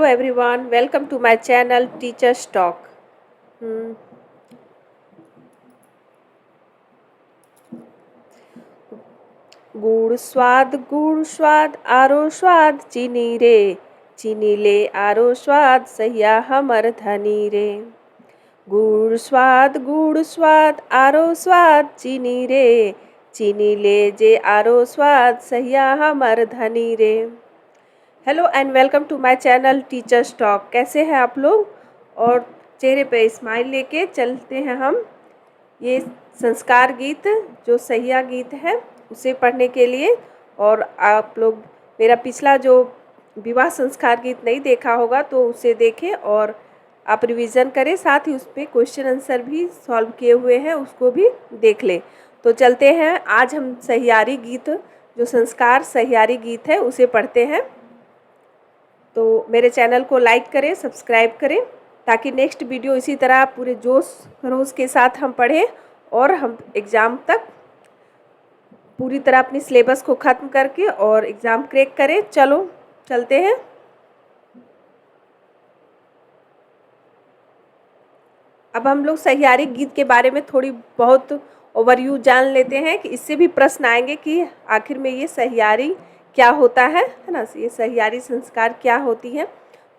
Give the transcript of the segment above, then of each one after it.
Hello everyone, welcome to my channel Teachers Talk. Hmm. गुड़ स्वाद आरो स्वाद चीनी ले आरो स्वाद सैया हमर धनी रे। गुड़ स्वाद आरो स्वाद चीनी ले जे आरो स्वाद सैया हमर धनी रे। Hello and welcome to my channel teachers talk. कैसे हैं आप लोग? और चेहरे पे स्माइल लेके चलते हैं हम ये संस्कार गीत जो सहिया गीत है उसे पढ़ने के लिए। और आप लोग मेरा पिछला जो विवाह संस्कार गीत नहीं देखा होगा तो उसे देखें और आप रिवीजन करें, साथ ही उस पर क्वेश्चन आंसर भी सॉल्व किए हुए हैं उसको भी देख लें। तो चलते हैं, आज हम सहियारी गीत जो संस्कार सहियारी गीत है उसे पढ़ते हैं। तो मेरे चैनल को लाइक करें, सब्सक्राइब करें ताकि नेक्स्ट वीडियो इसी तरह पूरे जोश खरोश के साथ हम पढ़ें और हम एग्ज़ाम तक पूरी तरह अपनी सिलेबस को ख़त्म करके और एग्ज़ाम क्रैक करें। चलो चलते हैं। अब हम लोग सहियारी गीत के बारे में थोड़ी बहुत ओवरव्यू जान लेते हैं कि इससे भी प्रश्न आएंगे कि आखिर में ये सहियारी क्या होता है ना, ये सहियारी संस्कार क्या होती है।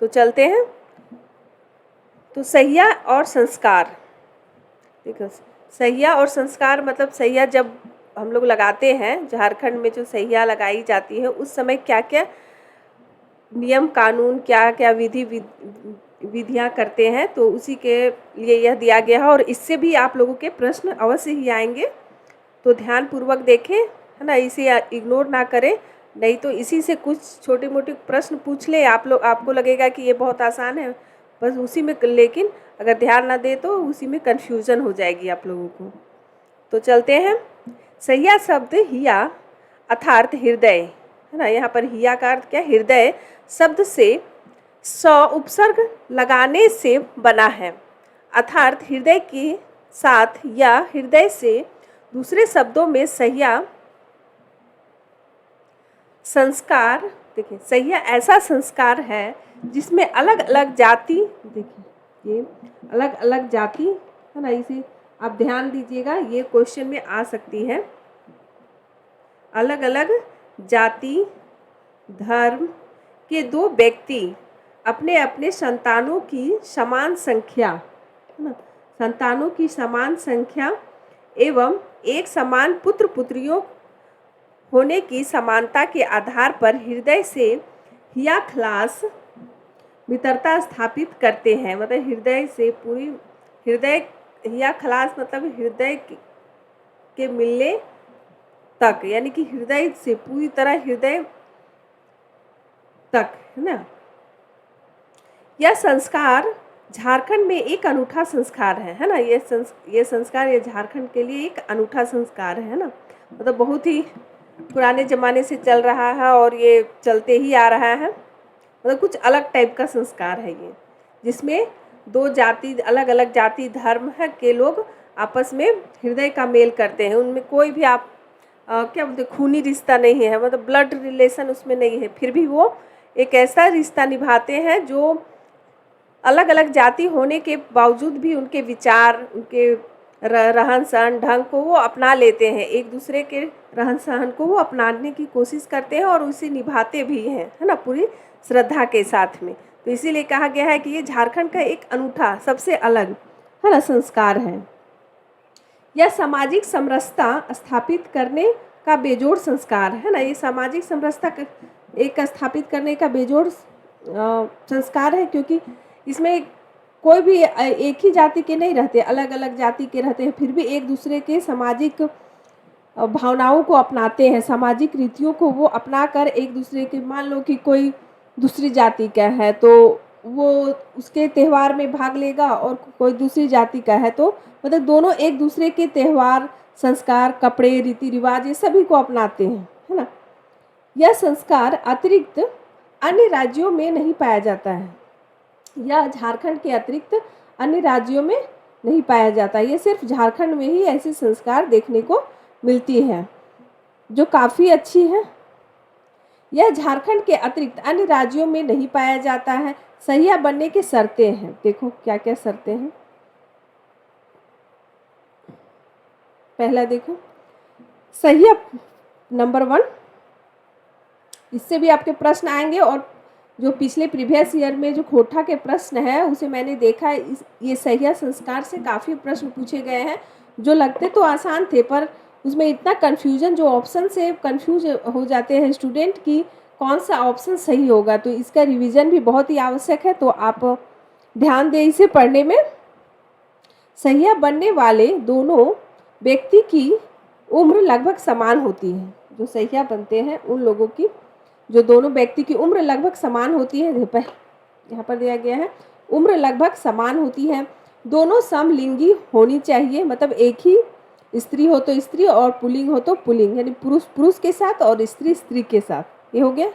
तो चलते हैं। तो सहिया और संस्कार, देखो सहिया और संस्कार मतलब सहिया जब हम लोग लगाते हैं, झारखंड में जो सहिया लगाई जाती है उस समय क्या क्या नियम कानून क्या क्या विधियाँ करते हैं, तो उसी के लिए यह दिया गया है। और इससे भी आप लोगों के प्रश्न अवश्य ही आएंगे, तो ध्यानपूर्वक देखें, है ना, इसे इग्नोर ना करें, नहीं तो इसी से कुछ छोटे मोटे प्रश्न पूछ ले आप लोग, आपको लगेगा कि ये बहुत आसान है बस उसी में, लेकिन अगर ध्यान ना दे तो उसी में कन्फ्यूज़न हो जाएगी आप लोगों को। तो चलते हैं। सहिया शब्द हिया अर्थात हृदय, है ना, यहाँ पर हिया का अर्थ क्या, हृदय शब्द से स उपसर्ग लगाने से बना है, अर्थात हृदय के साथ या हृदय से। दूसरे शब्दों में सहिया संस्कार, देखिए सहिया ऐसा संस्कार है जिसमें अलग अलग जाति, देखिए ये अलग अलग जाति है ना, इसे आप ध्यान दीजिएगा, ये क्वेश्चन में आ सकती है। अलग अलग जाति धर्म के दो व्यक्ति अपने अपने संतानों की समान संख्या, है ना, संतानों की समान संख्या एवं एक समान पुत्र पुत्रियों होने की समानता के आधार पर हृदय से हिया खलास मित्रता स्थापित करते हैं। मतलब हृदय से पूरी, हृदय हिया खलास मतलब हृदय के मिलने तक, यानी कि हृदय से पूरी तरह हृदय तक, है ना। यह संस्कार झारखंड में एक अनूठा संस्कार है ना, ये संस्कार ये झारखंड के लिए एक अनूठा संस्कार है ना, मतलब बहुत ही पुराने ज़माने से चल रहा है और ये चलते ही आ रहा है। मतलब कुछ अलग टाइप का संस्कार है ये, जिसमें दो जाति, अलग अलग जाति धर्म है के लोग आपस में हृदय का मेल करते हैं। उनमें कोई भी आप क्या बोलते, खूनी रिश्ता नहीं है, मतलब ब्लड रिलेशन उसमें नहीं है, फिर भी वो एक ऐसा रिश्ता निभाते हैं जो अलग अलग जाति होने के बावजूद भी उनके विचार, उनके रहन सहन ढंग को वो अपना लेते हैं, एक दूसरे के रहन सहन को वो अपनाने की कोशिश करते हैं और उसे निभाते भी हैं, है ना, पूरी श्रद्धा के साथ में। तो इसीलिए कहा गया है कि ये झारखंड का एक अनूठा सबसे अलग, है ना, संस्कार है। यह सामाजिक समरसता स्थापित करने का बेजोड़ संस्कार है ना, ये सामाजिक समरसता एक स्थापित करने का बेजोड़ संस्कार है, क्योंकि इसमें कोई भी एक ही जाति के नहीं रहते, अलग अलग जाति के रहते हैं, फिर भी एक दूसरे के सामाजिक भावनाओं को अपनाते हैं, सामाजिक रीतियों को वो अपना कर एक दूसरे के, मान लो कि कोई दूसरी जाति का है तो वो उसके त्यौहार में भाग लेगा और कोई दूसरी जाति का है तो मतलब दोनों एक दूसरे के त्यौहार, संस्कार, कपड़े, रीति रिवाज ये सभी को अपनाते हैं, है ना। यह संस्कार अतिरिक्त अन्य राज्यों में नहीं पाया जाता है, या झारखंड के अतिरिक्त अन्य राज्यों में नहीं पाया जाता, ये सिर्फ झारखंड में ही ऐसे संस्कार देखने को मिलती है जो काफ़ी अच्छी है। यह झारखंड के अतिरिक्त अन्य राज्यों में नहीं पाया जाता है। सहिया बनने की शर्तें हैं, देखो क्या क्या शर्तें हैं। पहला देखो सहिया नंबर 1, इससे भी आपके प्रश्न आएंगे, और जो पिछले प्रीवियस ईयर में जो खोटा के प्रश्न है उसे मैंने देखा है, ये सहिया संस्कार से काफ़ी प्रश्न पूछे गए हैं जो लगते तो आसान थे, पर उसमें इतना कन्फ्यूजन, जो ऑप्शन से कन्फ्यूज हो जाते हैं स्टूडेंट की कौन सा ऑप्शन सही होगा, तो इसका रिवीजन भी बहुत ही आवश्यक है। तो आप ध्यान दें इसे पढ़ने में। सहिया बनने वाले दोनों व्यक्ति की उम्र लगभग समान होती है। जो सहिया बनते हैं उन लोगों की, जो दोनों व्यक्ति की उम्र लगभग समान होती है, यहाँ पर दिया गया है उम्र लगभग समान होती है। दोनों समलिंगी होनी चाहिए, मतलब एक ही स्त्री हो तो स्त्री और पुल्लिंग हो तो पुल्लिंग, यानी पुरुष पुरुष के साथ और स्त्री स्त्री के साथ। ये हो गया।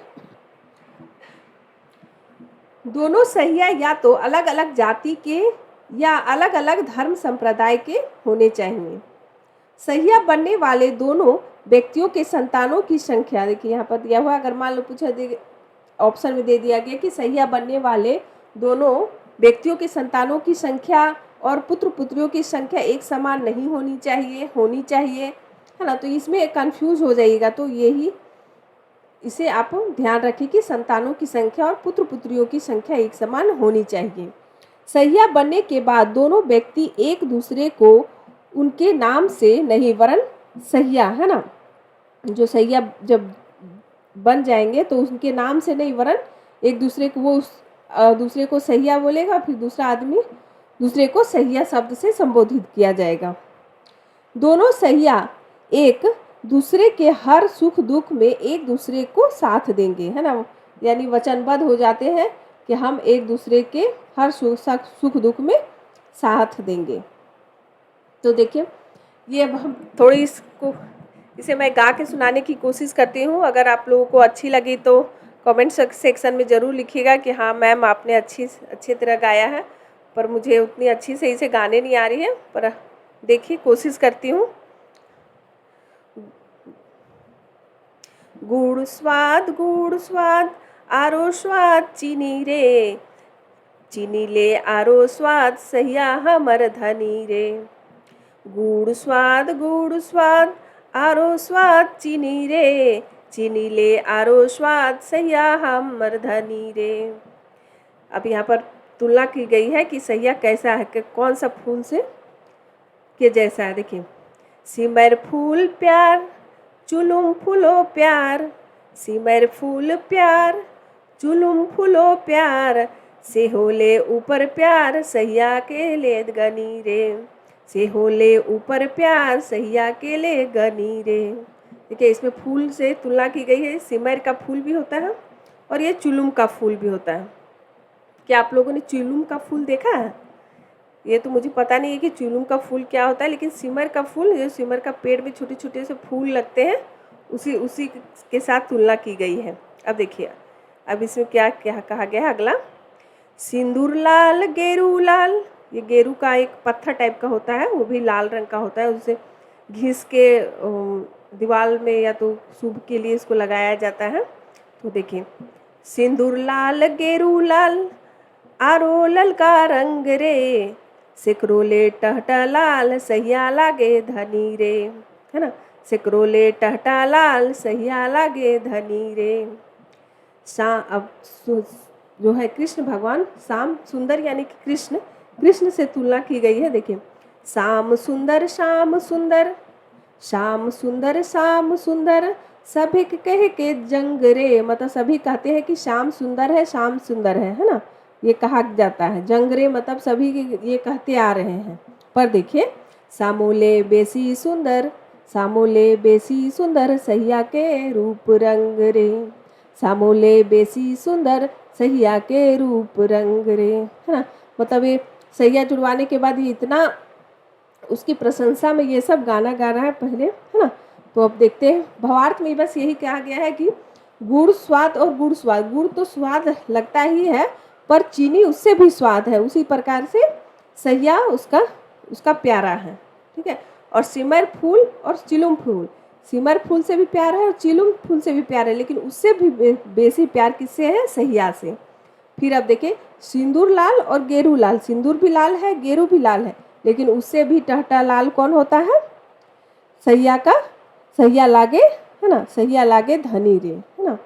दोनों सहिया या तो अलग अलग जाति के या अलग अलग धर्म संप्रदाय के होने चाहिए। सहिया बनने वाले दोनों व्यक्तियों के संतानों की संख्या, देखिए यहाँ पर दिया हुआ, अगर मान लो पूछा दे ऑप्शन में दे दिया गया कि सहिया बनने वाले दोनों व्यक्तियों के संतानों की संख्या और पुत्र पुत्रियों की संख्या एक समान नहीं होनी चाहिए, होनी चाहिए, है ना, तो इसमें कंफ्यूज हो जाइएगा। तो यही इसे आप ध्यान रखें कि संतानों की संख्या और पुत्र पुत्रियों की संख्या एक समान होनी चाहिए। सहिया बनने के बाद दोनों व्यक्ति एक दूसरे को उनके नाम से नहीं, वरन सहिया, है ना, जो सहिया जब बन जाएंगे तो उनके नाम से नहीं, वरन एक दूसरे को, वो दूसरे को सहिया बोलेगा, फिर दूसरा आदमी दूसरे को सहिया शब्द से संबोधित किया जाएगा। दोनों सहिया एक दूसरे के हर सुख दुख में एक दूसरे को साथ देंगे, है ना, यानी वचनबद्ध हो जाते हैं कि हम एक दूसरे के हर सुख दुख में साथ देंगे। तो देखिए ये अब हम थोड़ी इसे मैं गा के सुनाने की कोशिश करती हूँ। अगर आप लोगों को अच्छी लगी तो कमेंट सेक्शन में ज़रूर लिखिएगा कि हाँ मैम आपने अच्छी तरह गाया है, पर मुझे उतनी अच्छी से इसे गाने नहीं आ रही है, पर देखिए कोशिश करती हूँ। गुड़ स्वाद आरो स्वाद चीनी रे, चीनी ले आरो स्वाद सहिया हमर धनी रे। गुड़ स्वाद आरो स्वाद चीनी रे, चीनी ले आरो स्वाद सहिया हमर धनी रे। अब यहाँ पर तुलना की गई है कि सहिया कैसा है, कि कौन सा फूल से के जैसा है। देखिए, सिमर फूल प्यार चुलुम फूलो प्यार, सिमर फूल प्यार चुलुम फूलो प्यार, से होले ऊपर प्यार सहिया के ले गनी रे, से होले ऊपर प्यार सहिया के ले गनी रे। देखिए इसमें फूल से तुलना की गई है। सिमर का फूल भी होता है और ये चुलुम का फूल भी होता है। क्या आप लोगों ने चुलुम का फूल देखा है? ये तो मुझे पता नहीं है कि चुलुम का फूल क्या होता है, लेकिन सिमर का फूल, ये सिमर का पेड़ में छोटे छोटे से फूल लगते हैं, उसी के साथ तुलना की गई है। अब देखिए अब इसमें क्या क्या कहा गया है अगला। सिंदूर लाल गेरू लाल, ये गेरू का एक पत्थर टाइप का होता है, वो भी लाल रंग का होता है, उसे घिस के दीवार में या तो शुभ के लिए इसको लगाया जाता है। तो देखिए, सिंदूर लाल गेरू लाल आरो ललका रंग रे, सिकरोले टहटा लाल सहिया लागे धनी रे, है ना, सिकरोले टहटा लाल सहिया लागे धनी रे। अब जो है कृष्ण भगवान श्याम सुंदर, यानी कि कृष्ण से तुलना की गई है। देखिए, श्याम सुंदर श्याम सुंदर, श्याम सुंदर श्याम सुंदर, सभी कह के जंग रे, मतलब सभी कहते हैं कि श्याम सुंदर है, श्याम सुंदर है ना, ये कहा जाता है। जंग रे मतलब सभी ये कहते आ रहे हैं। पर देखिए, सामोले बेसी सुंदर, सामोले बेसी सुंदर सहिया के रूप रंग रे, सामोले बेसी सुंदर सहिया के रूप रंग रे, है ना, मतलब ये सहिया जुड़वाने के बाद ये इतना उसकी प्रशंसा में ये सब गाना गा रहा है पहले, है ना। तो अब देखते हैं भावार्थ में बस यही कहा गया है कि गुड़ स्वाद और गुड़ स्वाद, गुड़ तो स्वाद लगता ही है पर चीनी उससे भी स्वाद है, उसी प्रकार से सहिया उसका प्यारा है, ठीक है। और सिमर फूल और चिलुम फूल, सिमर फूल से भी प्यार है और चिलुम फूल से भी प्यार है, लेकिन उससे भी बेसी प्यार किससे है? सहिया से। फिर अब देखिए सिंदूर लाल और गेरू लाल, सिंदूर भी लाल है, गेरू भी लाल है, लेकिन उससे भी टहटा लाल कौन होता है? सहिया का। सहिया लागे, है ना, सहिया लागे धनी रे, है ना।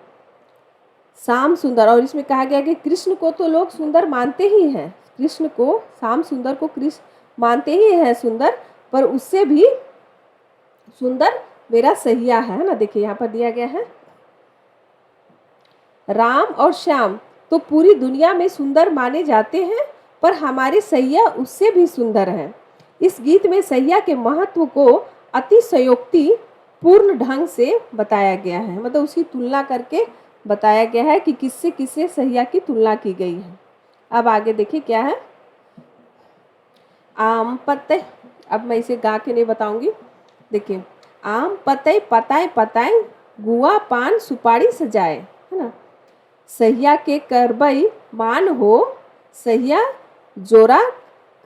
श्याम सुंदर, और इसमें कहा गया कि कृष्ण को तो लोग सुंदर मानते ही हैं, कृष्ण को, श्याम सुंदर को कृष्ण मानते ही हैं सुंदर, पर उससे भी सुंदर मेरा सहिया है ना। देखिए यहाँ पर दिया गया है, राम और श्याम तो पूरी दुनिया में सुंदर माने जाते हैं, पर हमारे सैया उससे भी सुंदर हैं। इस गीत में सैया के महत्व को अतिशयोक्ति पूर्ण ढंग से बताया गया है, मतलब उसकी तुलना करके बताया गया है कि किससे किससे सैया की तुलना की गई है। अब आगे देखिए क्या है, आम पत्ते, अब मैं इसे गा के नहीं बताऊंगी। देखिए, आम पतई पताए पताए, गुआ पान सुपारी सजाए, है ना। सहिया के करबई मान हो, सहिया जोरा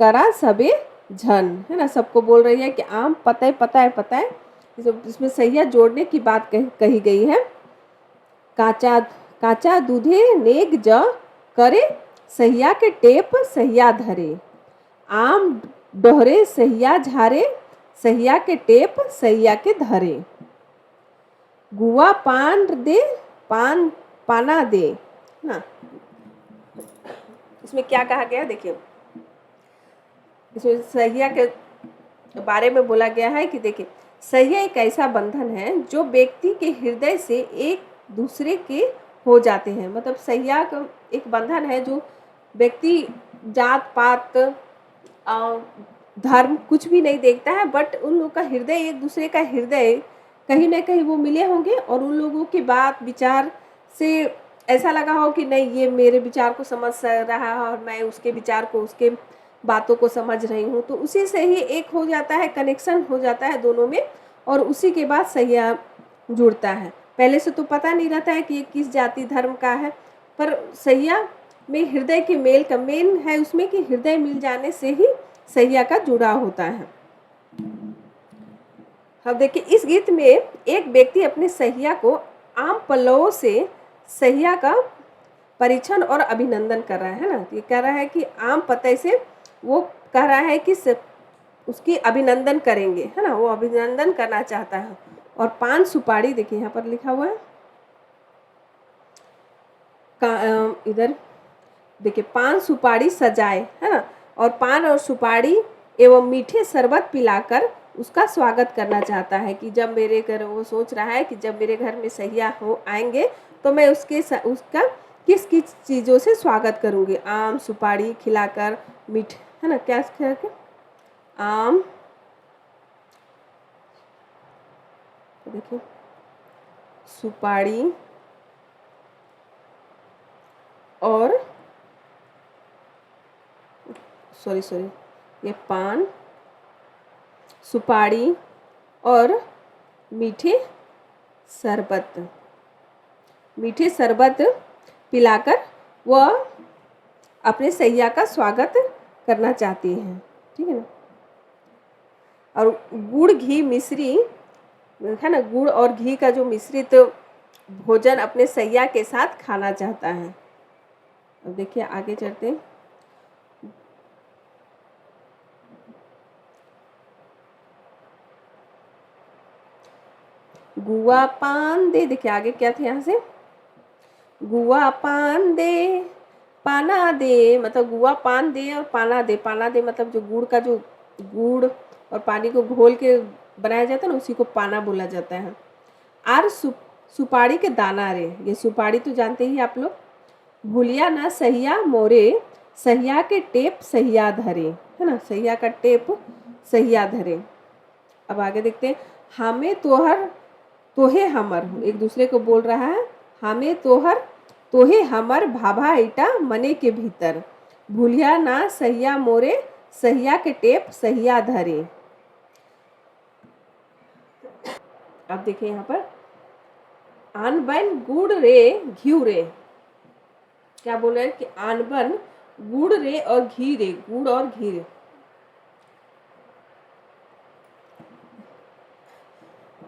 करा सबे झन, है ना। सबको बोल रही है कि आम पतई पताए पताए, इसमें सहिया जोड़ने की बात कही गई है। काचा काचा दूधे नेग ज करे, सहिया के टेप सहिया धरे, आम डोहरे सहिया झारे, सहिया के टेप सहिया के धरे, गुआ पान दे पान पाना दे ना। इसमें क्या कहा गया देखिए, इसमें सहिया के बारे में बोला गया है कि देखिए सहिया एक ऐसा बंधन है जो व्यक्ति के हृदय से एक दूसरे के हो जाते हैं। मतलब सहिया का एक बंधन है जो व्यक्ति जात पात धर्म कुछ भी नहीं देखता है, बट उन लोगों का हृदय, एक दूसरे का हृदय कहीं ना कहीं वो मिले होंगे, और उन लोगों की बात विचार से ऐसा लगा हो कि नहीं ये मेरे विचार को समझ रहा है और मैं उसके विचार को, उसके बातों को समझ रही हूँ, तो उसी से ही एक हो जाता है, कनेक्शन हो जाता है दोनों में, और उसी के बाद सहिया जुड़ता है। पहले से तो पता नहीं रहता है कि ये किस जाति धर्म का है, पर सहिया में हृदय के मेल का मेन है उसमें कि हृदय मिल जाने से ही सहिया का जुड़ाव होता है। अब देखिए इस गीत में एक व्यक्ति अपने सहिया को आम पल्लवों से सहिया का परीक्षण और अभिनंदन कर रहा है ना। ये कह रहा है कि आम पत्ते से वो कह रहा है कि उसकी अभिनंदन करेंगे, है ना, वो अभिनंदन करना चाहता है। और पान सुपारी, देखिए यहाँ पर लिखा हुआ है, इधर देखिए पान सुपारी सजाए, है ना, और पान और सुपारी एवं मीठे शरबत पिलाकर उसका स्वागत करना चाहता है कि जब मेरे घर, वो सोच रहा है कि जब मेरे घर में सहिया हो आएंगे तो मैं उसका किस किस चीज़ों से स्वागत करूँगी। आम सुपारी खिलाकर, मीठे, है ना, क्या करके आम, देखिए सुपारी और सॉरी ये पान सुपारी और मीठे शरबत पिलाकर वह अपने सैया का स्वागत करना चाहती हैं, ठीक है ना। और गुड़ घी मिश्री, है ना, गुड़ और घी का जो मिश्रित भोजन अपने सैया के साथ खाना चाहता है। अब देखिए आगे चलते हैं, गुआ पान दे, देखिए आगे क्या थे यहाँ से, गुआ पान दे पाना दे, मतलब गुआ पान दे और पाना दे, पाना दे मतलब जो गुड़ का, जो गुड़ और पानी को घोल के बनाया जाता है ना, उसी को पाना बोला जाता है। आर सुपारी के दाना रे, ये सुपारी तो जानते ही आप लोग, भूलिया ना सहिया मोरे, सहिया के टेप सहिया धरे, है ना, सहिया का टेप सहिया धरे। अब आगे देखते हैं, हमें तोहर तोहे हमर, एक दूसरे को बोल रहा है, हमें तोहर तोहे हमर भाभा ईटा मने के भीतर, भूलिया ना सहिया मोरे, सहिया के टेप सहिया धरे। अब देखिए यहाँ पर, आन बन गुड़ रे घी रे, क्या बोल रहे हैं कि आन बन गुड़ रे और घी रे, गुड़ और घी रे।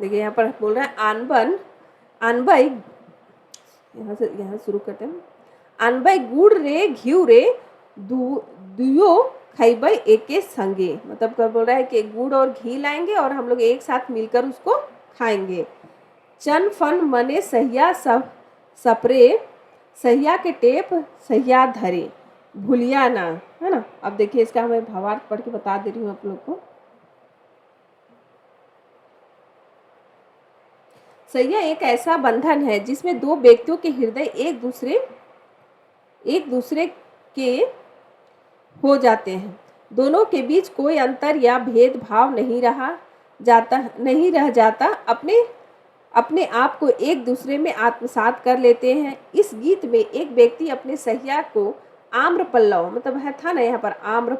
देखिए यहाँ पर बोल रहा है आनबन आनबाई, यहाँ शुरू करते हैं। आनबाई गुड़ रे घिउ रे दुयो खैबै एके संगे, मतलब क्या बोल रहा है कि गुड़ और घी लाएंगे और हम लोग एक साथ मिलकर उसको खाएंगे। चन फन मने सहिया सब सपरे, सहिया के टेप सहिया धरे, भूलिया ना, है ना। अब देखिए इसका मैं भावार्थ पढ़ के बता दे रही हूँ आप लोग को। सहिया एक ऐसा बंधन है जिसमें दो व्यक्तियों के हृदय एक दूसरे के हो जाते हैं। दोनों के बीच कोई अंतर या भेदभाव नहीं रह जाता, अपने अपने आप को एक दूसरे में आत्मसात कर लेते हैं। इस गीत में एक व्यक्ति अपने सहिया को आम्र पल्लव, मतलब है था ना यहाँ पर आम्र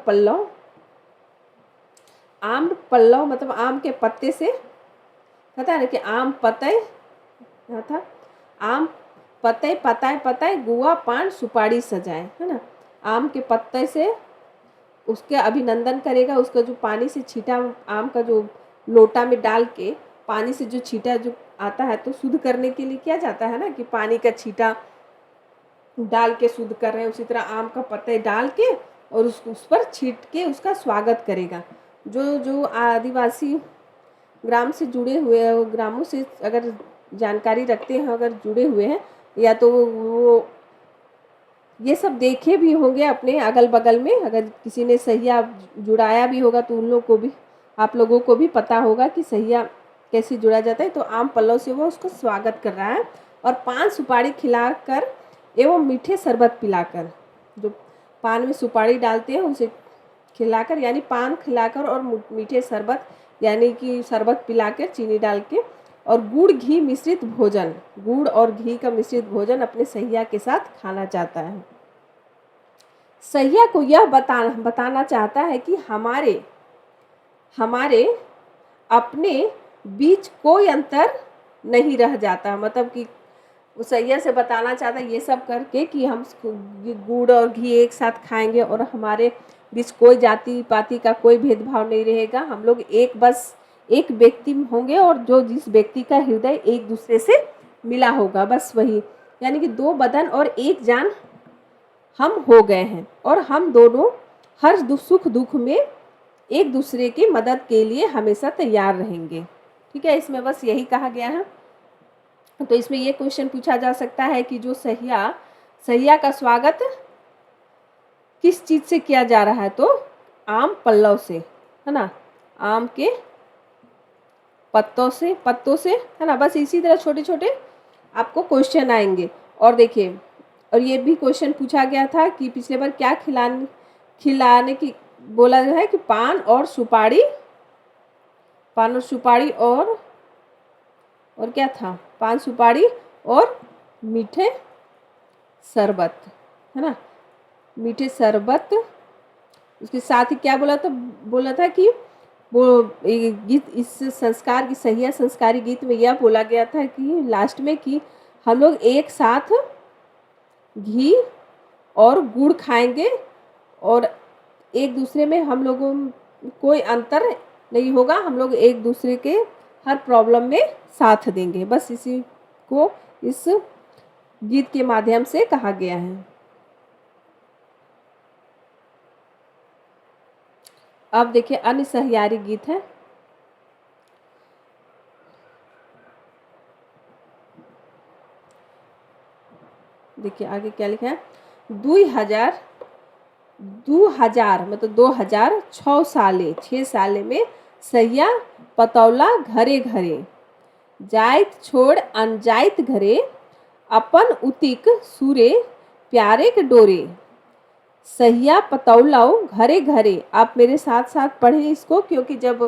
पल्लव मतलब आम के पत्ते से, पता है ना कि आम पतय, यहाँ था आम पतय पताए पताए गुआ पान सुपारी सजाए, है ना। आम के पत्ते से उसके अभिनंदन करेगा, उसका जो पानी से छीटा आम का जो लोटा में डाल के पानी से जो छीटा जो आता है तो शुद्ध करने के लिए किया जाता है ना कि पानी का छीटा डाल के शुद्ध कर रहे हैं, उसी तरह आम का पत्ते डाल के और उस पर छीट के उसका स्वागत करेगा। जो आदिवासी ग्राम से जुड़े हुए, ग्रामों से अगर जानकारी रखते हैं, अगर जुड़े हुए हैं, या तो वो ये सब देखे भी होंगे अपने अगल बगल में, अगर किसी ने सहिया जुड़ाया भी होगा तो उन लोग को भी, आप लोगों को भी पता होगा कि सहिया कैसे जुड़ा जाता है। तो आम पल्लव से वो उसको स्वागत कर रहा है और पान सुपारी खिलाकर एवं मीठे शरबत पिलाकर, जो पान में सुपारी डालते हैं उसे खिलाकर, यानी पान खिलाकर और मीठे शरबत यानी कि शरबत पिलाकर चीनी डाल के, और गुड़ घी मिश्रित भोजन, गुड़ और घी का मिश्रित भोजन अपने सहिया के साथ खाना चाहता है। सहिया को यह बताना चाहता है कि हमारे अपने बीच कोई अंतर नहीं रह जाता, मतलब कि वो सहिया से बताना चाहता है ये सब करके कि हम गुड़ और घी एक साथ खाएंगे और हमारे बीच कोई जाति पाति का कोई भेदभाव नहीं रहेगा, हम लोग बस एक व्यक्ति होंगे और जो जिस व्यक्ति का हृदय एक दूसरे से मिला होगा, बस वही, यानी कि दो बदन और एक जान हम हो गए हैं और हम दोनों हर सुख दुख में एक दूसरे की मदद के लिए हमेशा तैयार रहेंगे। ठीक है, इसमें बस यही कहा गया है। तो इसमें ये क्वेश्चन पूछा जा सकता है कि जो सहिया का स्वागत किस चीज से किया जा रहा है, तो आम पल्लव से, है ना, आम के पत्तों से, है ना। बस इसी तरह छोटे छोटे आपको क्वेश्चन आएंगे। और देखिए, और ये भी क्वेश्चन पूछा गया था कि पिछले बार क्या खिलाने की बोला है कि पान और सुपारी और क्या था, पान सुपारी और मीठे शरबत, है ना, मीठे शरबत। उसके साथ ही क्या बोला था कि वो गीत, इस संस्कार की सहिया संस्कारी गीत में यह बोला गया था कि लास्ट में कि हम लोग एक साथ घी और गुड़ खाएंगे और एक दूसरे में हम लोगों कोई अंतर नहीं होगा, हम लोग एक दूसरे के हर प्रॉब्लम में साथ देंगे। बस इसी को इस गीत के माध्यम से कहा गया है। अब देखिए अन्य सहियारी गीत है। देखिए आगे क्या लिखा है, 2000 मतलब 2006 साले 6 साले में सहिया पतौला घरे घरे, जाइत छोड़ अनजाइत घरे, अपन उतिक सूरे प्यारे के डोरे। सहिया पतौलाओ घरे घरे, आप मेरे साथ साथ पढ़ें इसको, क्योंकि जब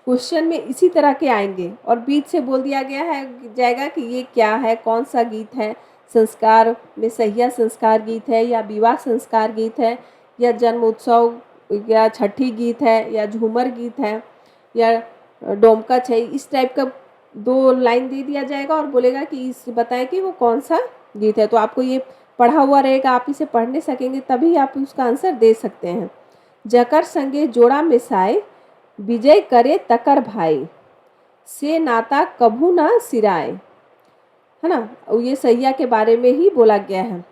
क्वेश्चन में इसी तरह के आएंगे और बीच से बोल दिया जाएगा कि ये क्या है, कौन सा गीत है, संस्कार में सहिया संस्कार गीत है या विवाह संस्कार गीत है या जन्म उत्सव या छठी गीत है या झूमर गीत है या डोमका छै, इस टाइप का 2 लाइन दे दिया जाएगा और बोलेगा कि इस बताएं कि वो कौन सा गीत है। तो आपको ये पढ़ा हुआ रहेगा, आप इसे पढ़ने सकेंगे तभी आप उसका आंसर दे सकते हैं। जकर संगे जोड़ा मिसाए, विजय करे तकर भाई, से नाता कभू ना सिराए, है ना। और ये सैया के बारे में ही बोला गया है।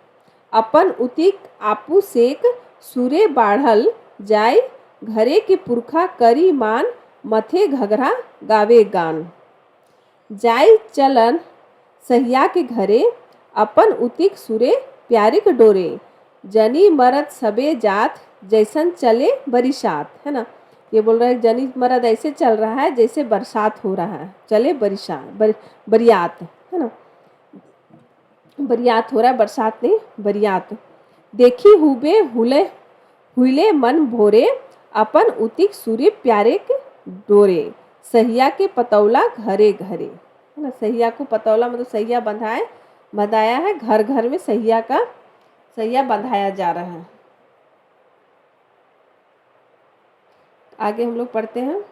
अपन उतिक आपू सेक सुरे बाढ़ल जाय, घरे के पुरखा करी मान, मथे घघरा गावे गान। जाय चलन सहिया के घरे, अपन उतिक सुरे प्यारे के डोरे, जनी मरद सबे जात, जैसन चले बरिसात, है ना। ये बोल रहा है जनी मरद ऐसे चल रहा है जैसे बरसात हो रहा है, चले बरियात, है ना। बरियात हो रहा है, बरसात नहीं बरियात। देखी हुबे हुले हुले मन भोरे, अपन उतिक सूर्य प्यारे के डोरे, सहिया के पतौला घरे घरे, है ना। सहिया को पतौला मतलब सहिया बंधाया है, घर घर में सहिया बंधाया जा रहा है। आगे हम लोग पढ़ते हैं।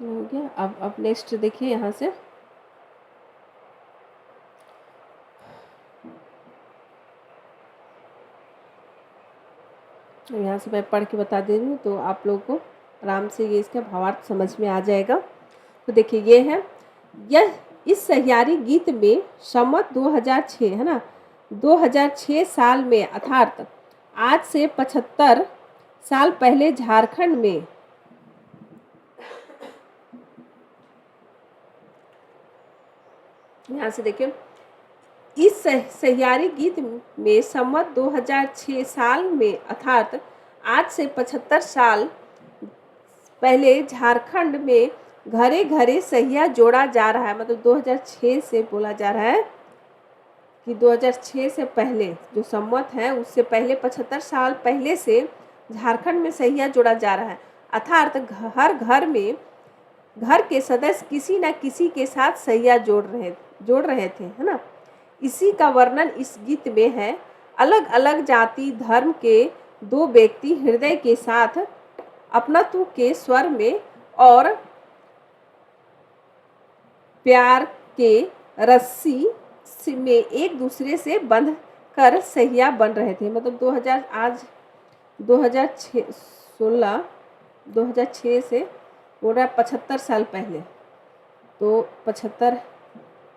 हो गया। अब नेक्स्ट देखिए यहाँ से। यहाँ से मैं पढ़ के बता दे रही हूँ तो आप लोगों को आराम से ये इसका भावार्थ समझ में आ जाएगा। तो देखिए ये है, यह इस सहियारी गीत में संवत 2006, है ना, 2006 साल में अर्थात आज से 75 साल पहले झारखंड में यहाँ से देखिए, इस सहियारी गीत में संवत 2006 साल में अर्थात आज से 75 साल पहले झारखंड में घरे घरे सहिया जोड़ा जा रहा है। मतलब 2006 से बोला जा रहा है कि 2006 से पहले जो संवत है उससे पहले 75 साल पहले से झारखंड में सहिया जोड़ा जा रहा है। अर्थात हर घर में घर के सदस्य किसी न किसी के साथ सहिया जोड़ रहे थे, है ना। इसी का वर्णन इस गीत में है। अलग अलग जाति धर्म के दो व्यक्ति हृदय के साथ अपनत्व के स्वर में और प्यार के रस्सी में एक दूसरे से बंध कर सहिया बन रहे थे। मतलब 2006 से बोल रहा है 75 साल पहले, तो 75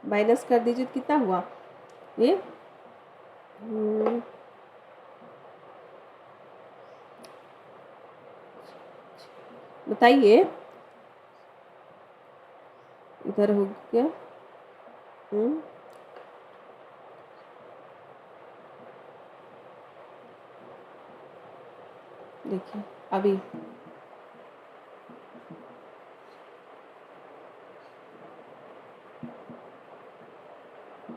माइनस कर दीजिए कितना हुआ ये, बताइए, इधर हो गया। देखिए अभी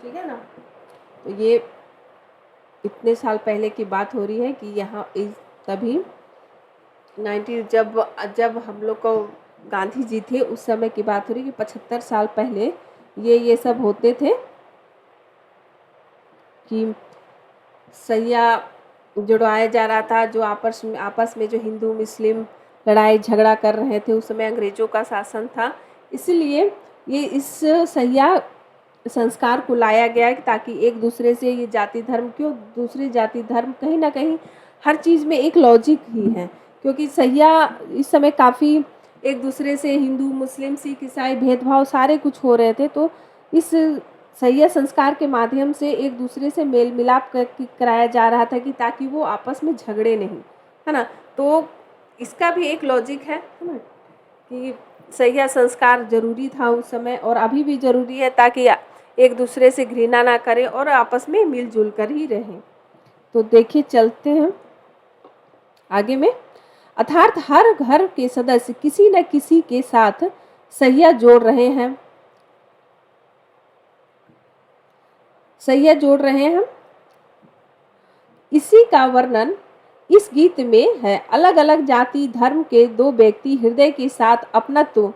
ठीक है ना। तो ये इतने साल पहले की बात हो रही है कि यहाँ तभी 90 जब हम लोग को गांधी जी थे उस समय की बात हो रही है कि 75 साल पहले ये सब होते थे कि सहिया जुड़वाया जा रहा था। जो आपस में जो हिंदू मुस्लिम लड़ाई झगड़ा कर रहे थे उस समय अंग्रेज़ों का शासन था, इसलिए ये इस सहिया संस्कार को लाया गया ताकि एक दूसरे से ये जाति धर्म क्यों दूसरे जाति धर्म कहीं ना कहीं हर चीज़ में एक लॉजिक ही है, क्योंकि सहिया इस समय काफ़ी एक दूसरे से हिंदू मुस्लिम सिख ईसाई भेदभाव सारे कुछ हो रहे थे। तो इस सहिया संस्कार के माध्यम से एक दूसरे से मेल मिलाप कराया जा रहा था कि ताकि वो आपस में झगड़े नहीं, है ना। तो इसका भी एक लॉजिक है ना कि सहिया संस्कार जरूरी था उस समय और अभी भी ज़रूरी है ताकि एक दूसरे से घृणा ना करें और आपस में मिलजुल कर ही रहें। तो देखिए चलते हैं आगे में। अर्थात हर घर के सदस्य किसी न किसी के साथ सहिया जोड़ रहे हैं इसी का वर्णन इस गीत में है। अलग अलग जाति धर्म के दो व्यक्ति हृदय के साथ अपनत्व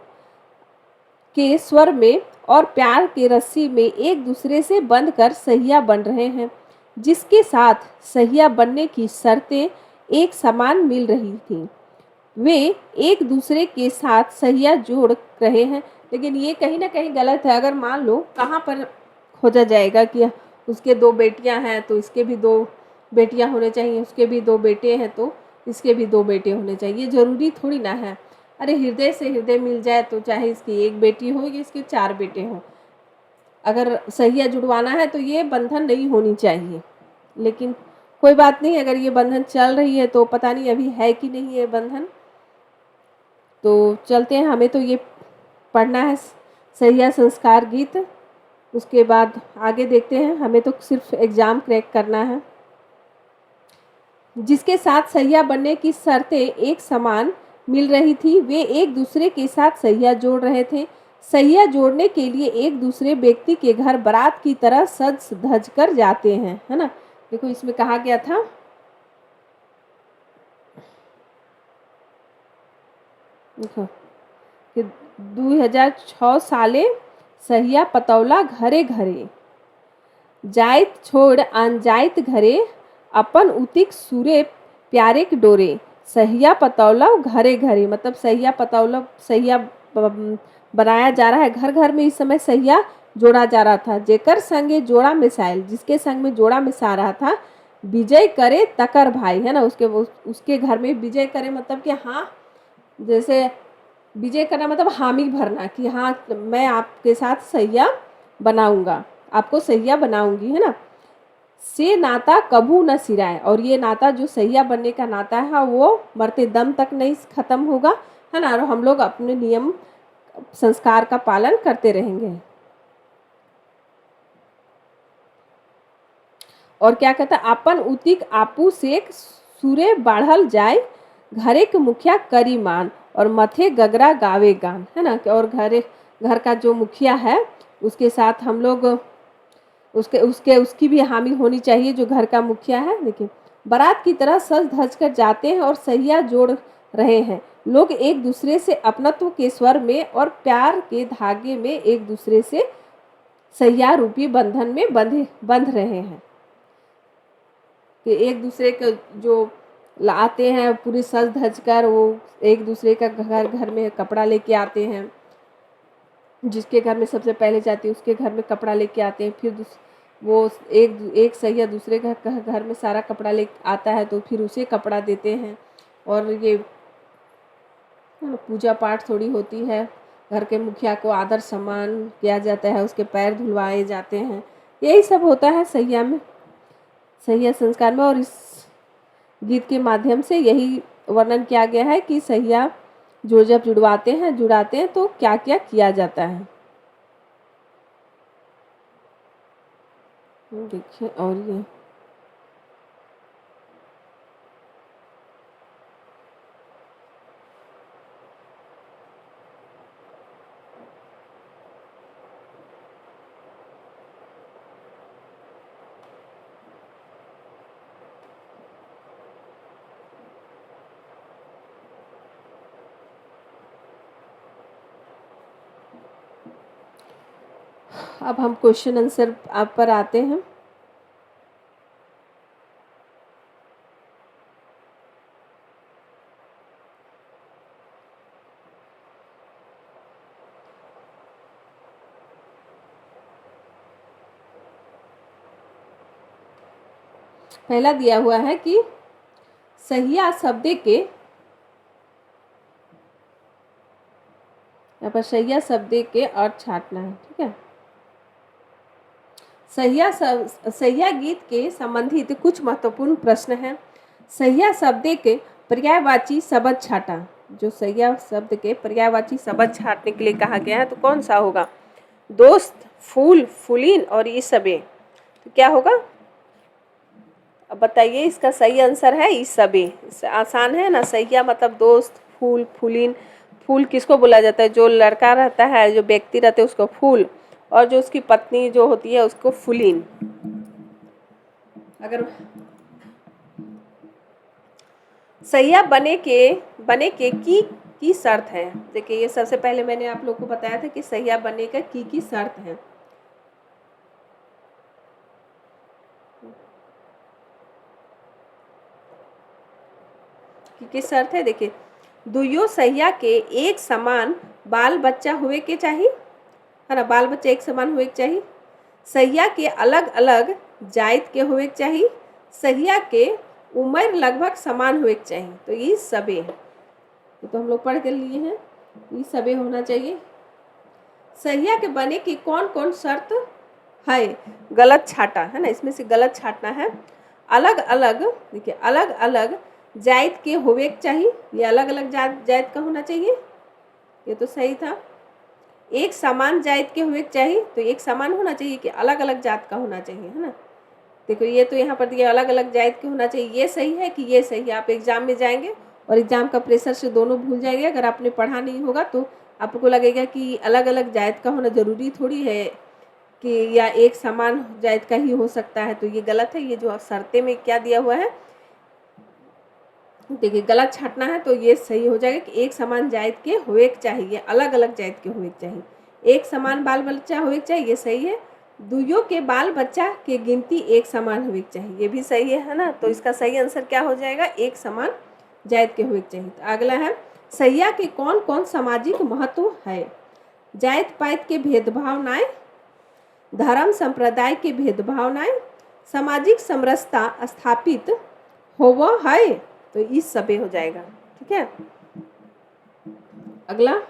के स्वर में और प्यार के रस्सी में एक दूसरे से बंध कर सहिया बन रहे हैं, जिसके साथ सहिया बनने की शर्तें एक समान मिल रही थी। वे एक दूसरे के साथ सहिया जोड़ रहे हैं, लेकिन ये कहीं ना कहीं गलत है। अगर मान लो कहाँ पर खोजा जाएगा कि उसके दो बेटियां हैं तो इसके भी दो बेटियां होने चाहिए, उसके भी दो बेटे हैं तो इसके भी दो बेटे होने चाहिए, ज़रूरी थोड़ी ना है। अरे हृदय से हृदय मिल जाए तो चाहे इसकी एक बेटी हो या इसके चार बेटे हों, अगर सहिया जुड़वाना है तो ये बंधन नहीं होनी चाहिए। लेकिन कोई बात नहीं, अगर ये बंधन चल रही है तो पता नहीं अभी है कि नहीं ये बंधन। तो चलते हैं, हमें तो ये पढ़ना है सहिया संस्कार गीत, उसके बाद आगे देखते हैं। हमें तो सिर्फ एग्ज़ाम क्रैक करना है। जिसके साथ सहिया बनने की शर्तें एक समान मिल रही थी, वे एक दूसरे के साथ सहिया जोड़ रहे थे। सहिया जोड़ने के लिए एक दूसरे व्यक्ति के घर बारात की तरह सज धज कर जाते हैं, है ना। देखो इसमें कहा गया था देखो कि 2006 साले सहिया पतौला घरे घरे जाइत छोड़ अनजाइत घरे अपन उतिक सूरे प्यारे के डोरे। सहिया पतौला घरे घरे मतलब सहिया पतौला सहिया बनाया जा रहा है, घर घर में इस समय सहिया जोड़ा जा रहा था। जेकर संगे जोड़ा मिसाइल, जिसके संग में जोड़ा मिसा रहा था, विजय करे तकर भाई, है ना। उसके घर में विजय करे मतलब कि हाँ, जैसे विजय करना मतलब हामी भरना कि हाँ मैं आपके साथ सहिया बनाऊंगा, आपको सहिया बनाऊंगी, है ना। से नाता कभू न सिराए, और ये नाता जो सहिया बनने का नाता है वो मरते दम तक नहीं खत्म होगा, है ना। और हम लोग अपने नियम संस्कार का पालन करते रहेंगे। और क्या कहता है, अपन उतिक आपू से सूरे बाढ़ल जाए, घरे के मुखिया करी मान, और मथे गगरा गावे गान, है ना। और घर का जो मुखिया है उसके साथ हम लोग उसकी भी हामी होनी चाहिए, जो घर का मुखिया है। देखिए बारात की तरह सज धज कर जाते हैं और सहिया जोड़ रहे हैं। लोग एक दूसरे से अपनत्व के स्वर में और प्यार के धागे में एक दूसरे से सहिया रूपी बंधन में बंध रहे हैं। कि एक दूसरे के जो लाते हैं पूरी सज धज कर, वो एक दूसरे का घर में कपड़ा लेके आते हैं, जिसके घर में सबसे पहले जाती है उसके घर में कपड़ा लेके आते हैं। फिर वो एक सहिया दूसरे घर में सारा कपड़ा ले आता है तो फिर उसे कपड़ा देते हैं। और ये पूजा पाठ थोड़ी होती है, घर के मुखिया को आदर सम्मान किया जाता है, उसके पैर धुलवाए जाते हैं, यही सब होता है सहिया में, सहिया संस्कार में। और इस गीत के माध्यम से यही वर्णन किया गया है कि सहिया जो जब जुड़ाते हैं तो क्या क्या किया जाता है। देखिए और ये अब हम क्वेश्चन आंसर आप पर आते हैं। पहला दिया हुआ है कि सहिया शब्द के, यहाँ पर सहिया शब्द के अर्थ छाटना है, ठीक है। सहिया गीत के संबंधित कुछ महत्वपूर्ण प्रश्न हैं। सहिया शब्द के पर्यायवाची शब्द छाटा, जो सहिया शब्द के पर्यायवाची शब्द छाटने के लिए कहा गया है तो कौन सा होगा? दोस्त, फूल, फूलिन और ईसबे। तो क्या होगा अब बताइए, इसका सही आंसर है ईसबे। आसान है ना, सहिया मतलब दोस्त, फूल, फूलिन। फूल किसको बोला जाता है? जो लड़का रहता है, जो व्यक्ति रहते हैं उसको फूल, और जो उसकी पत्नी जो होती है उसको फूलिन। अगर सहिया बने के की शर्त है। देखिए ये सबसे पहले मैंने आप लोग को बताया था कि सहिया बनने का की शर्त है। की शर्त है, देखिए दुइयो सहिया के एक समान बाल बच्चा हुए के चाहिए, है ना, बाल बच्चा एक समान हुए के चाहिए। सहिया के अलग अलग जाइत के हुए के चाहिए। सहिया के उम्र लगभग समान हुए के चाहिए। तो ये सबे है, तो हम लोग पढ़ कर लिए हैं, ये सबे होना चाहिए। सहिया के बने की कौन कौन शर्त है? गलत छाटा, है ना, इसमें से गलत छाटना है। अलग अलग, देखिए अलग अलग जाइत के होवे के चाहिए, ये अलग अलग जाइत का होना चाहिए, ये तो सही था। एक समान जाइत के हुए के चाहिए, तो एक समान होना चाहिए कि अलग अलग जात का होना चाहिए, है ना। देखो ये तो यहाँ पर दिया अलग अलग जाइत के होना चाहिए, ये सही है कि ये सही है। आप एग्जाम में जाएंगे और एग्जाम का प्रेशर से दोनों भूल जाएंगे। अगर आपने पढ़ा नहीं होगा तो आपको लगेगा कि अलग अलग जाइत का होना जरूरी थोड़ी है कि या एक समान जाइत का ही हो सकता है, तो ये गलत है। ये जो शर्ते में क्या दिया हुआ है, देखिए गलत छाटना है तो ये सही हो जाएगा कि एक समान जाइत के हुए के चाहिए, अलग अलग जाइत के हुए के चाहिए। एक समान बाल बच्चा हुए के चाहिए, ये सही है। दुइयों के बाल बच्चा के गिनती एक समान हुए के चाहिए, ये भी सही है ना। तो इसका सही आंसर क्या हो जाएगा? एक समान जाइत के हुए के चाहिए। तो अगला है, सहिया के कौन कौन सामाजिक महत्व है? जाइत पाइत के भेदभावनाएं, धर्म संप्रदाय के भेदभावनाएं, सामाजिक समरसता स्थापित होव है, तो इस सबे हो जाएगा। ठीक है, अगला,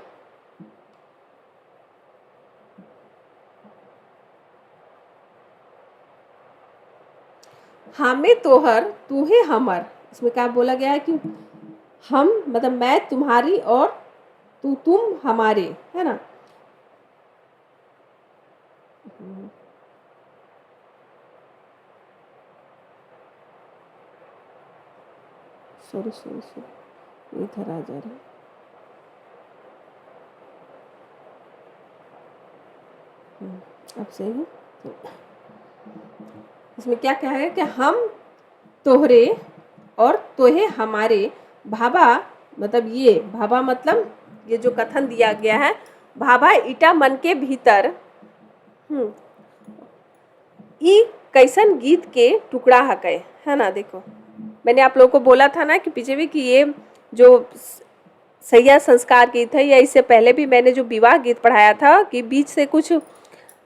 हमें तोहर तूहे हमर, इसमें क्या बोला गया है कि हम मतलब मैं तुम्हारी और तुम हमारे, है ना। सॉरी सॉरी सॉरी, इधर आ जा रहा है, अब सही है। तो इसमें क्या कहा है कि हम तोहरे और तोहे हमारे, भाभा मतलब ये भाभा मतलब ये जो कथन दिया गया है, भाभा ईटा मन के भीतर ई कैसन गीत के टुकड़ा हकै, है ना। देखो मैंने आप लोगों को बोला था ना कि पीछे भी कि ये जो सहिया संस्कार गीत है, या इससे पहले भी मैंने जो विवाह गीत पढ़ाया था कि बीच से कुछ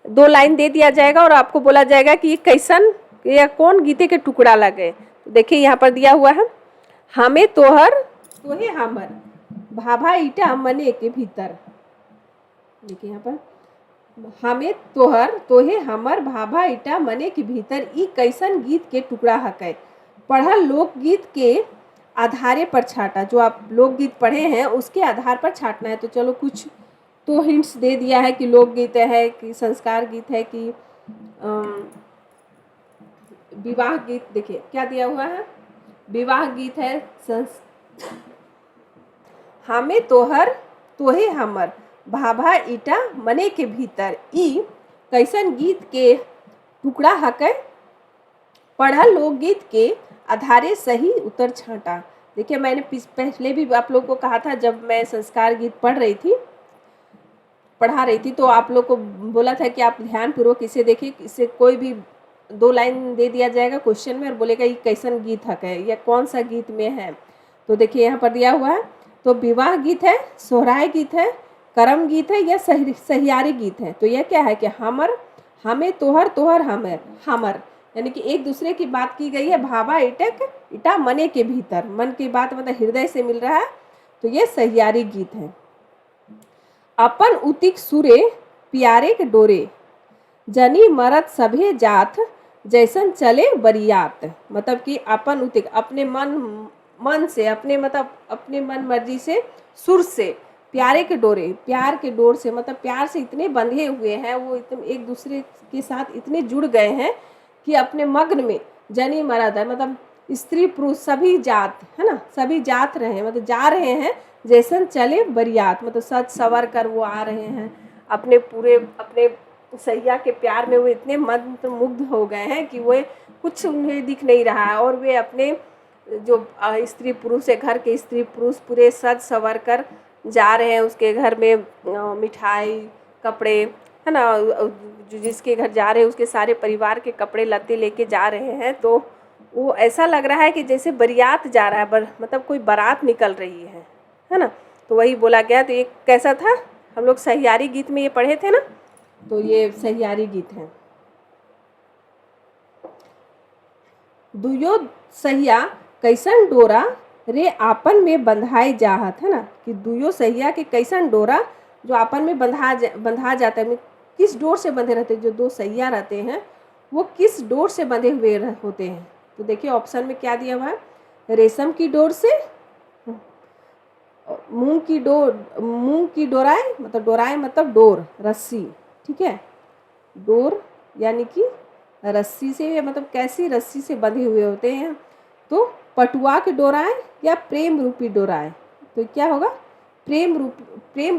दो लाइन दे दिया जाएगा और आपको बोला जाएगा कि ये कैसन या कौन गीते के टुकड़ा लगे। तो देखिए यहाँ पर दिया हुआ है, हमें तोहर तोहे हमर, भाभा ईटा मने के भीतर। देखिए यहाँ पर, हमें तोहर तोहे हमर, भाभा ईटा मने के भीतर ई कैसन गीत के टुकड़ा हकै। पढ़ल लोकगीत के आधारे पर छाटा, जो आप लोकगीत पढ़े हैं उसके आधार पर छाटना है। तो चलो कुछ तो हिंट्स दे दिया है कि लोकगीत है कि संस्कार गीत है कि विवाह गीत। देखिए क्या दिया हुआ है, विवाह गीत है, हमें तोहर तोहे हमर, भाभा ईटा मने के भीतर ई कैसन गीत के टुकड़ा हकै। पढ़ल लोकगीत के आधारे सही उत्तर छाटा। देखिए मैंने पहले भी आप लोग को कहा था, जब मैं संस्कार गीत पढ़ा रही थी तो आप लोग को बोला था कि आप ध्यानपूर्वक इसे देखिए, इससे कोई भी दो लाइन दे दिया जाएगा क्वेश्चन में और बोलेगा ये कैसन गीत है या कौन सा गीत में है। तो देखिए यहाँ पर दिया हुआ है, तो विवाह गीत है, सोहराय गीत है, करम गीत है या सहियारी गीत है। तो यह क्या है कि हमर, हमें तोहर तोहर हमर, हमर यानी कि एक दूसरे की बात की गई है। भाभा ईटक ईटा मने के भीतर, मन की बात मतलब हृदय से मिल रहा है, तो ये सहियारी गीत है। अपन उतिक सुरे प्यारे के डोरे, जनी मरद सभे जात, जैसन चले बरियात। मतलब कि अपन उतिक अपने मन से, अपने मतलब अपने मन मर्जी से, सुर से, प्यारे के डोरे, प्यार के डोर से मतलब प्यार से इतने बंधे हुए हैं, वो इतने एक दूसरे के साथ इतने जुड़ गए हैं कि अपने मग्न में, जनी मरद है मतलब स्त्री पुरुष सभी जात, है ना, सभी जात रहे मतलब जा रहे हैं, जैसन चले बरियात मतलब सज सवर कर वो आ रहे हैं अपने पूरे अपने सैया के प्यार में। वो इतने मंत्र मुग्ध हो गए हैं कि वो कुछ उन्हें दिख नहीं रहा है, और वे अपने जो स्त्री पुरुष है, घर के स्त्री पुरुष पूरे सज सवर कर जा रहे हैं उसके घर में मिठाई, कपड़े, है ना, जिसके घर जा रहे हैं उसके सारे परिवार के कपड़े लत्ते लेके जा रहे हैं, तो वो ऐसा लग रहा है कि जैसे बारात जा रहा है, मतलब कोई बारात निकल रही है ना। तो वही बोला गया। तो ये कैसा था, हम लोग सहियारी गीत में ये पढ़े थे ना, तो ये सहियारी गीत है। दुयो सहिया कैसन डोरा रे आपन में बंधाई जाहत, है ना, कि दुयो सहिया के कैसन डोरा जो आपन में बंधा जाता है, किस डोर से बंधे रहते हैं, जो दो सहिया रहते हैं वो किस डोर से बंधे हुए होते हैं। तो देखिए ऑप्शन में क्या दिया हुआ है, रेशम की डोर से, मूंग की डोराए, मतलब डोराए मतलब डोर, रस्सी, ठीक है, डोर यानी कि रस्सी से, मतलब कैसी रस्सी से बंधे हुए होते हैं। तो पटुआ के डोराए या प्रेम रूपी डोराए, तो क्या होगा, प्रेम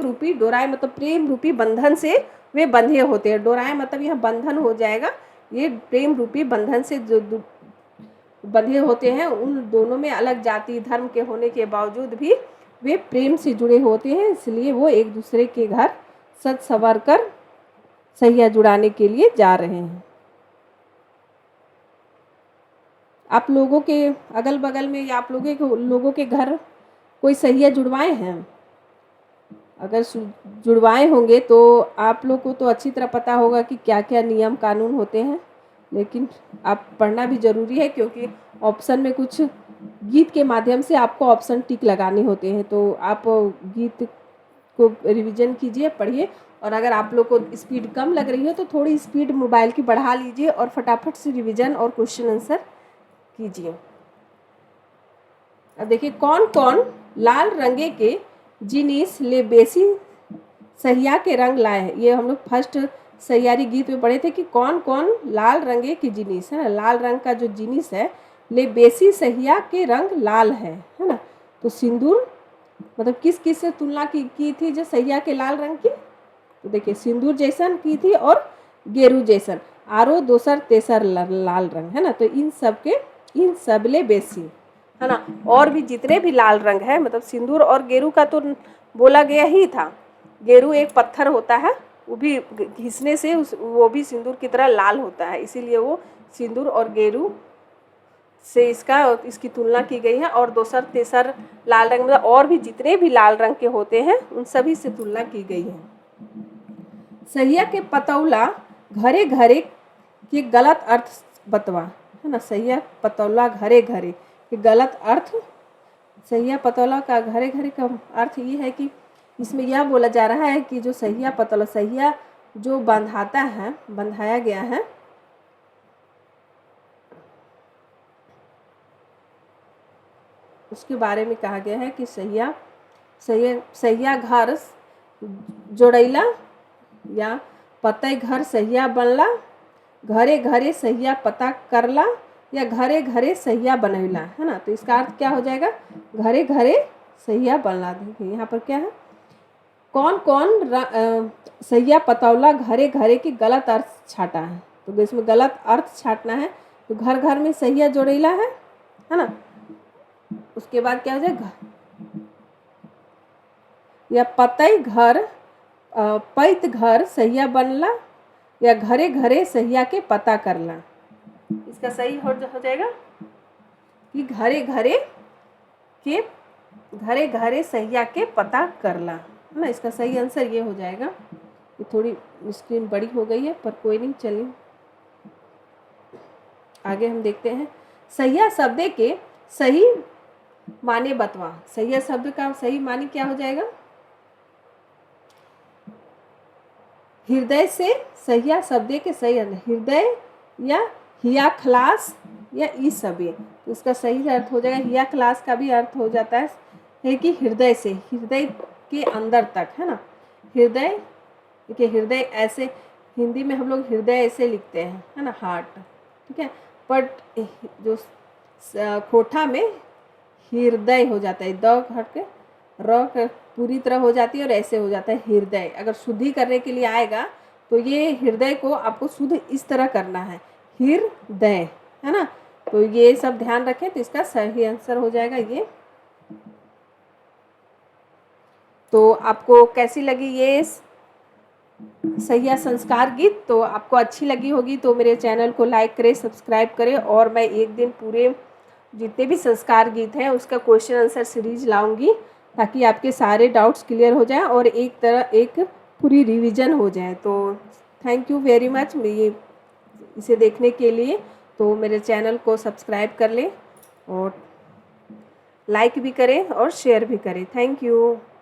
रूपी डोराए, मतलब प्रेम रूपी बंधन से वे बंधे होते हैं। डोराए मतलब यह बंधन हो जाएगा, ये प्रेम रूपी बंधन से जो बंधे होते हैं। उन दोनों में अलग जाति धर्म के होने के बावजूद भी वे प्रेम से जुड़े होते हैं, इसलिए वो एक दूसरे के घर सज संवर कर सहिया जुड़ाने के लिए जा रहे हैं। आप लोगों के अगल बगल में या आप लोगों के घर कोई सहिया जुड़वाए हैं? अगर जुड़वाए होंगे तो आप लोग को तो अच्छी तरह पता होगा कि क्या क्या नियम कानून होते हैं, लेकिन आप पढ़ना भी ज़रूरी है, क्योंकि ऑप्शन में कुछ गीत के माध्यम से आपको ऑप्शन टिक लगाने होते हैं। तो आप गीत को रिवीजन कीजिए, पढ़िए, और अगर आप लोग को स्पीड कम लग रही हो तो थोड़ी स्पीड मोबाइल की बढ़ा लीजिए और फटाफट से रिवीजन और क्वेश्चन आंसर कीजिए। अब देखिए, कौन कौन लाल रंगे के जिनिस ले बेसी सहिया के रंग लाए हैं। ये हम लोग फर्स्ट सहियारी गीत में पढ़े थे कि कौन कौन लाल रंगे की जिनिस है ना, लाल रंग का जो जिनिस है ले बेसी सहिया के रंग लाल है ना। तो सिंदूर मतलब किस किस से तुलना की थी जो सहिया के लाल रंग की, तो देखिए सिंदूर जैसन की थी और गेरू जैसन, आरो दोसर तेसर लाल रंग, है ना। तो इन सबले बेसी, है ना, और भी जितने भी लाल रंग है, मतलब सिंदूर और गेरू का तो बोला गया ही था। गेरू एक पत्थर होता है, वो भी घिसने से वो भी सिंदूर की तरह लाल होता है, इसीलिए वो सिंदूर और गेरू से इसकी तुलना की गई है। और दोसर तेसर लाल रंग मतलब और भी जितने भी लाल रंग के होते हैं उन सभी से तुलना की गई है। सहिया के पतौला घरे घरे के गलत अर्थ बतवा, है ना। सहिया पतौला घरे घरे के गलत अर्थ, सहिया पतौला का घरे घरे का अर्थ ये है कि इसमें यह बोला जा रहा है कि जो सहिया पतौला, सहिया जो बंधाया गया है, उसके बारे में कहा गया है कि सहिया घर जोड़ैला या पतई घर सहिया बनला, घरे घरे सहिया पता करला या घरे घरे सहिया बनैला, है ना। तो इसका अर्थ क्या हो जाएगा, घरे घरे सहिया बनला। देखिए यहाँ पर क्या है, कौन कौन सहिया पतौला घरे घरे की गलत अर्थ छाटा है। तो इसमें गलत अर्थ छाटना है, तो घर घर में सहिया जोड़ैला है ना। उसके बाद क्या हो जाएगा, या पतई घर पैत घर सहिया बनला या घरे घरे सहिया के पता करला। इसका सही हो जाएगा कि घरे घरे सहिया के पता करला, है ना। इसका सही आंसर ये हो जाएगा। ये थोड़ी स्क्रीन बड़ी हो गई है पर कोई नहीं, चलिए आगे हम देखते हैं। सहिया शब्द के सही माने बतवा। सहिया शब्द का सही माने क्या हो जाएगा, हृदय से सहिया शब्द के सही हृदय या हिया खलास या ई सबे। तो इसका सही अर्थ हो जाएगा, हिया खलास का भी अर्थ हो जाता है कि हृदय से, हृदय के अंदर तक, है ना। हृदय, देखिए हृदय ऐसे हिंदी में हम लोग हृदय ऐसे लिखते हैं, है ना, हार्ट, ठीक है, बट जो खोठा में हृदय हो जाता है, द हट के र पूरी तरह हो जाती है और ऐसे हो जाता है हृदय। अगर शुद्धि करने के लिए आएगा तो ये हृदय को आपको शुद्ध इस तरह करना है, हृदय, है ना। तो ये सब ध्यान रखें, तो इसका सही आंसर हो जाएगा ये। तो आपको कैसी लगी ये सैया संस्कार गीत? तो आपको अच्छी लगी होगी तो मेरे चैनल को लाइक करें, सब्सक्राइब करें, और मैं एक दिन पूरे जितने भी संस्कार गीत हैं उसका क्वेश्चन आंसर सीरीज लाऊंगी, ताकि आपके सारे डाउट्स क्लियर हो जाएं और एक पूरी रिवीजन हो जाए। तो थैंक यू वेरी मच ये इसे देखने के लिए। तो मेरे चैनल को सब्सक्राइब कर लें और लाइक भी करें और शेयर भी करें। Thank you.